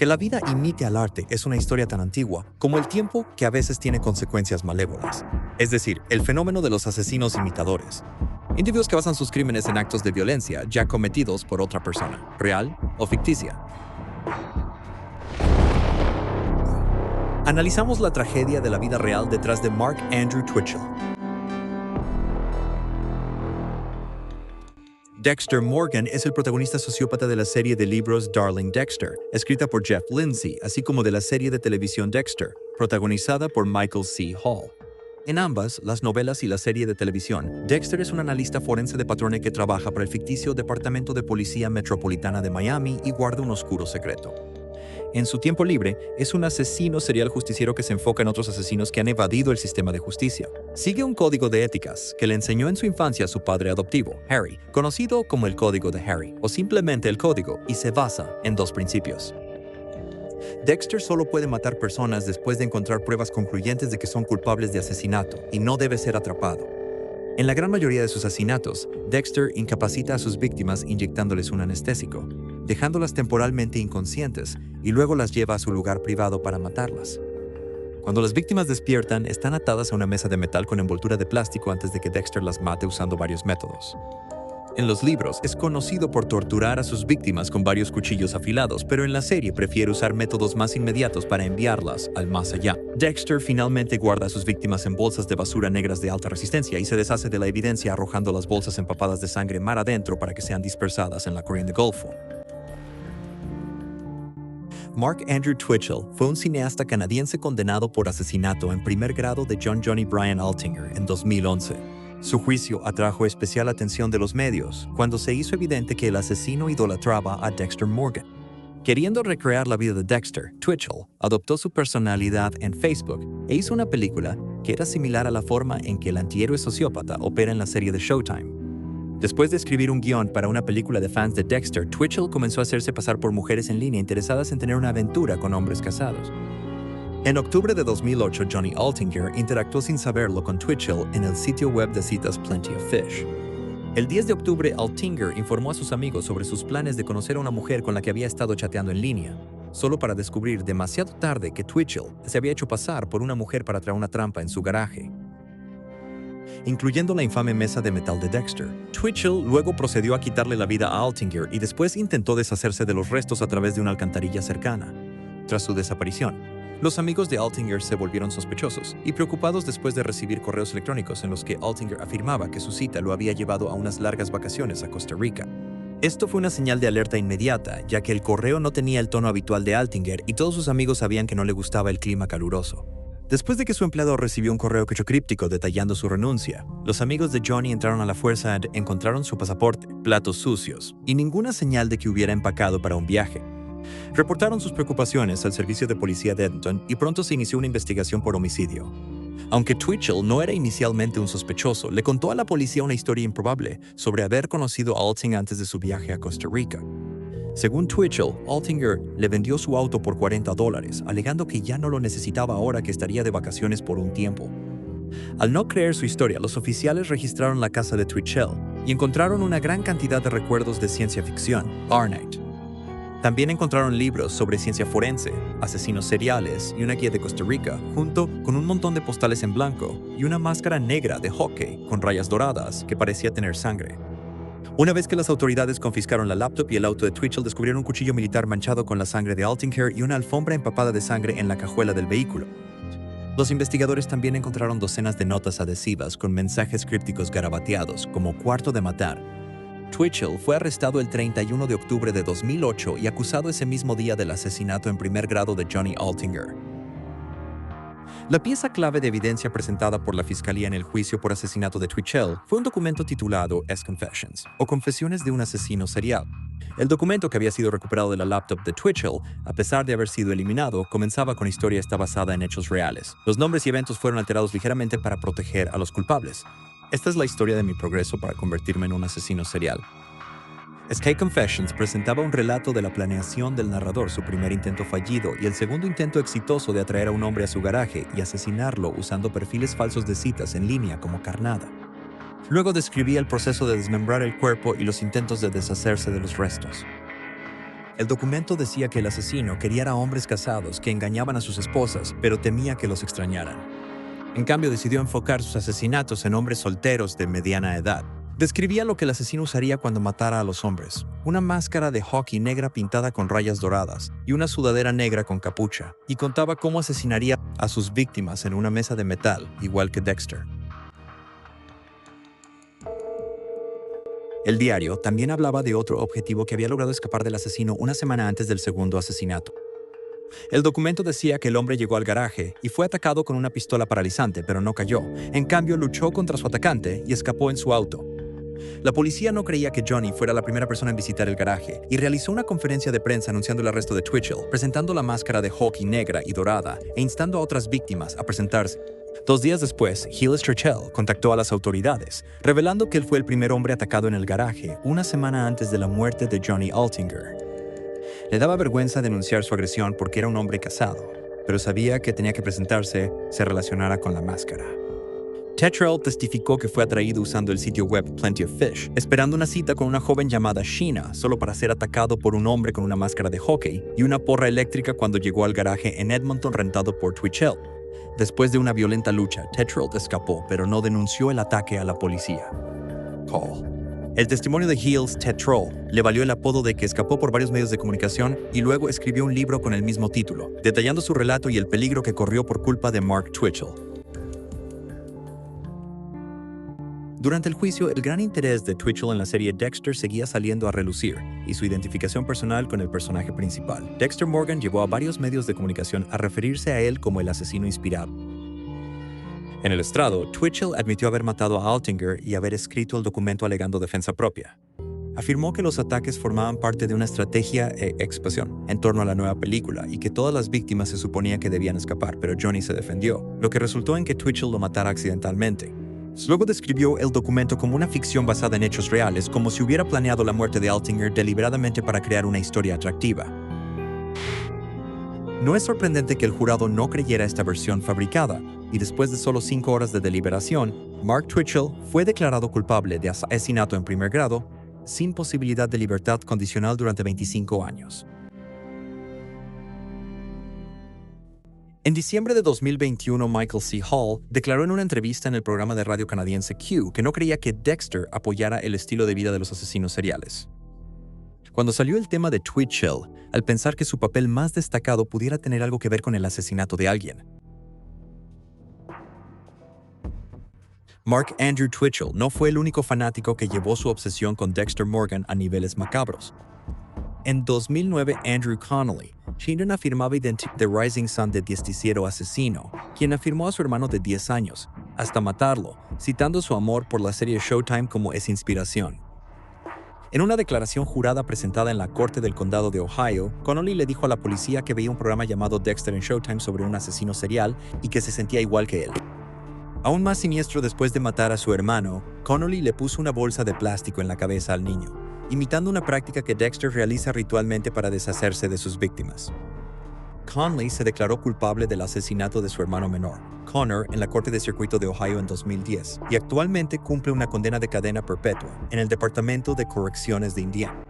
Que la vida imite al arte es una historia tan antigua como el tiempo que a veces tiene consecuencias malévolas. Es decir, el fenómeno de los asesinos imitadores. Individuos que basan sus crímenes en actos de violencia ya cometidos por otra persona, real o ficticia. Analizamos la tragedia de la vida real detrás de Mark Andrew Twitchell. Dexter Morgan es el protagonista sociópata de la serie de libros Darling Dexter, escrita por Jeff Lindsay, así como de la serie de televisión Dexter, protagonizada por Michael C. Hall. En ambas, las novelas y la serie de televisión, Dexter es un analista forense de patrones que trabaja para el ficticio Departamento de Policía Metropolitana de Miami y guarda un oscuro secreto. En su tiempo libre, es un asesino serial justiciero que se enfoca en otros asesinos que han evadido el sistema de justicia. Sigue un código de éticas que le enseñó en su infancia a su padre adoptivo, Harry, conocido como el Código de Harry, o simplemente el Código, y se basa en dos principios. Dexter solo puede matar personas después de encontrar pruebas concluyentes de que son culpables de asesinato y no debe ser atrapado. En la gran mayoría de sus asesinatos, Dexter incapacita a sus víctimas inyectándoles un anestésico, dejándolas temporalmente inconscientes y luego las lleva a su lugar privado para matarlas. Cuando las víctimas despiertan, están atadas a una mesa de metal con envoltura de plástico antes de que Dexter las mate usando varios métodos. En los libros, es conocido por torturar a sus víctimas con varios cuchillos afilados, pero en la serie prefiere usar métodos más inmediatos para enviarlas al más allá. Dexter finalmente guarda a sus víctimas en bolsas de basura negras de alta resistencia y se deshace de la evidencia arrojando las bolsas empapadas de sangre mar adentro para que sean dispersadas en la corriente Golfo. Mark Andrew Twitchell fue un cineasta canadiense condenado por asesinato en primer grado de John Johnny Bryan Altinger en 2011. Su juicio atrajo especial atención de los medios cuando se hizo evidente que el asesino idolatraba a Dexter Morgan. Queriendo recrear la vida de Dexter, Twitchell adoptó su personalidad en Facebook e hizo una película que era similar a la forma en que el antihéroe sociópata opera en la serie de Showtime. Después de escribir un guión para una película de fans de Dexter, Twitchell comenzó a hacerse pasar por mujeres en línea interesadas en tener una aventura con hombres casados. En octubre de 2008, Johnny Altinger interactuó sin saberlo con Twitchell en el sitio web de citas Plenty of Fish. El 10 de octubre, Altinger informó a sus amigos sobre sus planes de conocer a una mujer con la que había estado chateando en línea, solo para descubrir demasiado tarde que Twitchell se había hecho pasar por una mujer para traer una trampa en su garaje, incluyendo la infame mesa de metal de Dexter. Twitchell luego procedió a quitarle la vida a Altinger y después intentó deshacerse de los restos a través de una alcantarilla cercana. Tras su desaparición, los amigos de Altinger se volvieron sospechosos y preocupados después de recibir correos electrónicos en los que Altinger afirmaba que su cita lo había llevado a unas largas vacaciones a Costa Rica. Esto fue una señal de alerta inmediata, ya que el correo no tenía el tono habitual de Altinger y todos sus amigos sabían que no le gustaba el clima caluroso. Después de que su empleado recibió un correo críptico detallando su renuncia, los amigos de Johnny entraron a la fuerza y encontraron su pasaporte, platos sucios y ninguna señal de que hubiera empacado para un viaje. Reportaron sus preocupaciones al servicio de policía de Edmonton y pronto se inició una investigación por homicidio. Aunque Twitchell no era inicialmente un sospechoso, le contó a la policía una historia improbable sobre haber conocido a Altinger antes de su viaje a Costa Rica. Según Twitchell, Altinger le vendió su auto por $40, alegando que ya no lo necesitaba ahora que estaría de vacaciones por un tiempo. Al no creer su historia, los oficiales registraron la casa de Twitchell y encontraron una gran cantidad de recuerdos de ciencia ficción, Arnite. También encontraron libros sobre ciencia forense, asesinos seriales y una guía de Costa Rica, junto con un montón de postales en blanco y una máscara negra de hockey con rayas doradas que parecía tener sangre. Una vez que las autoridades confiscaron la laptop y el auto de Twitchell, descubrieron un cuchillo militar manchado con la sangre de Altinger y una alfombra empapada de sangre en la cajuela del vehículo. Los investigadores también encontraron docenas de notas adhesivas con mensajes crípticos garabateados, como "cuarto de matar". Twitchell fue arrestado el 31 de octubre de 2008 y acusado ese mismo día del asesinato en primer grado de Johnny Altinger. La pieza clave de evidencia presentada por la fiscalía en el juicio por asesinato de Twitchell fue un documento titulado S-Confessions, o Confesiones de un asesino serial. El documento, que había sido recuperado de la laptop de Twitchell, a pesar de haber sido eliminado, comenzaba con historia está basada en hechos reales. Los nombres y eventos fueron alterados ligeramente para proteger a los culpables. Esta es la historia de mi progreso para convertirme en un asesino serial. S-Confessions presentaba un relato de la planeación del narrador, su primer intento fallido y el segundo intento exitoso de atraer a un hombre a su garaje y asesinarlo usando perfiles falsos de citas en línea como carnada. Luego describía el proceso de desmembrar el cuerpo y los intentos de deshacerse de los restos. El documento decía que el asesino quería a hombres casados que engañaban a sus esposas, pero temía que los extrañaran. En cambio, decidió enfocar sus asesinatos en hombres solteros de mediana edad. Describía lo que el asesino usaría cuando matara a los hombres: una máscara de hockey negra pintada con rayas doradas y una sudadera negra con capucha, y contaba cómo asesinaría a sus víctimas en una mesa de metal, igual que Dexter. El diario también hablaba de otro objetivo que había logrado escapar del asesino una semana antes del segundo asesinato. El documento decía que el hombre llegó al garaje y fue atacado con una pistola paralizante, pero no cayó. En cambio, luchó contra su atacante y escapó en su auto. La policía no creía que Johnny fuera la primera persona en visitar el garaje y realizó una conferencia de prensa anunciando el arresto de Twitchell, presentando la máscara de hockey negra y dorada e instando a otras víctimas a presentarse. 2 días después, Gilles Churchill contactó a las autoridades, revelando que él fue el primer hombre atacado en el garaje una semana antes de la muerte de Johnny Altinger. Le daba vergüenza denunciar su agresión porque era un hombre casado, pero sabía que tenía que presentarse se relacionara con la máscara. Tetrell testificó que fue atraído usando el sitio web Plenty of Fish, esperando una cita con una joven llamada Sheena, solo para ser atacado por un hombre con una máscara de hockey y una porra eléctrica cuando llegó al garaje en Edmonton rentado por Twitchell. Después de una violenta lucha, Tetrell escapó, pero no denunció el ataque a la policía. Call. El testimonio de Gilles Tetrell le valió el apodo de que escapó por varios medios de comunicación y luego escribió un libro con el mismo título, detallando su relato y el peligro que corrió por culpa de Mark Twitchell. Durante el juicio, el gran interés de Twitchell en la serie Dexter seguía saliendo a relucir, y su identificación personal con el personaje principal. Dexter Morgan llevó a varios medios de comunicación a referirse a él como el asesino inspirado. En el estrado, Twitchell admitió haber matado a Altinger y haber escrito el documento alegando defensa propia. Afirmó que los ataques formaban parte de una estrategia e expansión en torno a la nueva película y que todas las víctimas se suponía que debían escapar, pero Johnny se defendió, lo que resultó en que Twitchell lo matara accidentalmente. Luego describió el documento como una ficción basada en hechos reales, como si hubiera planeado la muerte de Altinger deliberadamente para crear una historia atractiva. No es sorprendente que el jurado no creyera esta versión fabricada, y después de solo 5 horas de deliberación, Mark Twitchell fue declarado culpable de asesinato en primer grado, sin posibilidad de libertad condicional durante 25 años. En diciembre de 2021, Michael C. Hall declaró en una entrevista en el programa de radio canadiense Q que no creía que Dexter apoyara el estilo de vida de los asesinos seriales. Cuando salió el tema de Twitchell, al pensar que su papel más destacado pudiera tener algo que ver con el asesinato de alguien. Mark Andrew Twitchell no fue el único fanático que llevó su obsesión con Dexter Morgan a niveles macabros. En 2009, Andrew Connolly, quien afirmaba identificar The Rising Sun de Justiciero Asesino, quien afirmó a su hermano de 10 años, hasta matarlo, citando su amor por la serie Showtime como esa inspiración. En una declaración jurada presentada en la Corte del Condado de Ohio, Connolly le dijo a la policía que veía un programa llamado Dexter en Showtime sobre un asesino serial y que se sentía igual que él. Aún más siniestro, después de matar a su hermano, Connolly le puso una bolsa de plástico en la cabeza al niño, imitando una práctica que Dexter realiza ritualmente para deshacerse de sus víctimas. Conley se declaró culpable del asesinato de su hermano menor, Connor, en la Corte de Circuito de Ohio en 2010, y actualmente cumple una condena de cadena perpetua en el Departamento de Correcciones de Indiana.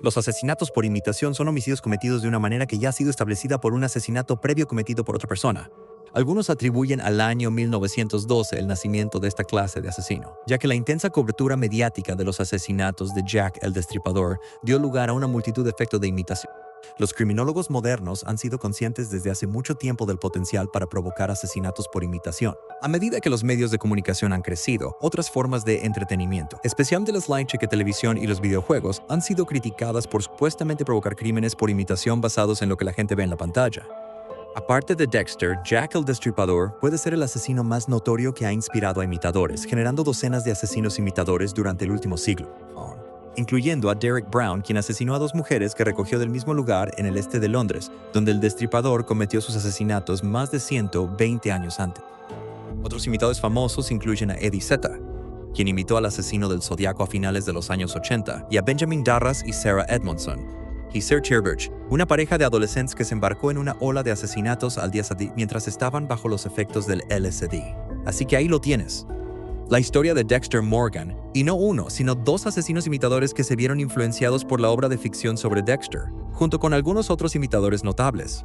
Los asesinatos por imitación son homicidios cometidos de una manera que ya ha sido establecida por un asesinato previo cometido por otra persona. Algunos atribuyen al año 1912 el nacimiento de esta clase de asesino, ya que la intensa cobertura mediática de los asesinatos de Jack el Destripador dio lugar a una multitud de efectos de imitación. Los criminólogos modernos han sido conscientes desde hace mucho tiempo del potencial para provocar asesinatos por imitación. A medida que los medios de comunicación han crecido, otras formas de entretenimiento, especialmente la slide check televisión y los videojuegos, han sido criticadas por supuestamente provocar crímenes por imitación basados en lo que la gente ve en la pantalla. Aparte de Dexter, Jack el Destripador puede ser el asesino más notorio que ha inspirado a imitadores, generando docenas de asesinos imitadores durante el último siglo, incluyendo a Derek Brown, quien asesinó a 2 mujeres que recogió del mismo lugar en el este de Londres, donde el Destripador cometió sus asesinatos más de 120 años antes. Otros imitadores famosos incluyen a Eddie Zeta, quien imitó al asesino del Zodiaco a finales de los años 80, y a Benjamin Darras y Sarah Edmondson, y Sir Cherbridge, una pareja de adolescentes que se embarcó en una ola de asesinatos al día mientras estaban bajo los efectos del LSD. Así que ahí lo tienes. la historia de Dexter Morgan, y no uno, sino dos asesinos imitadores que se vieron influenciados por la obra de ficción sobre Dexter, junto con algunos otros imitadores notables.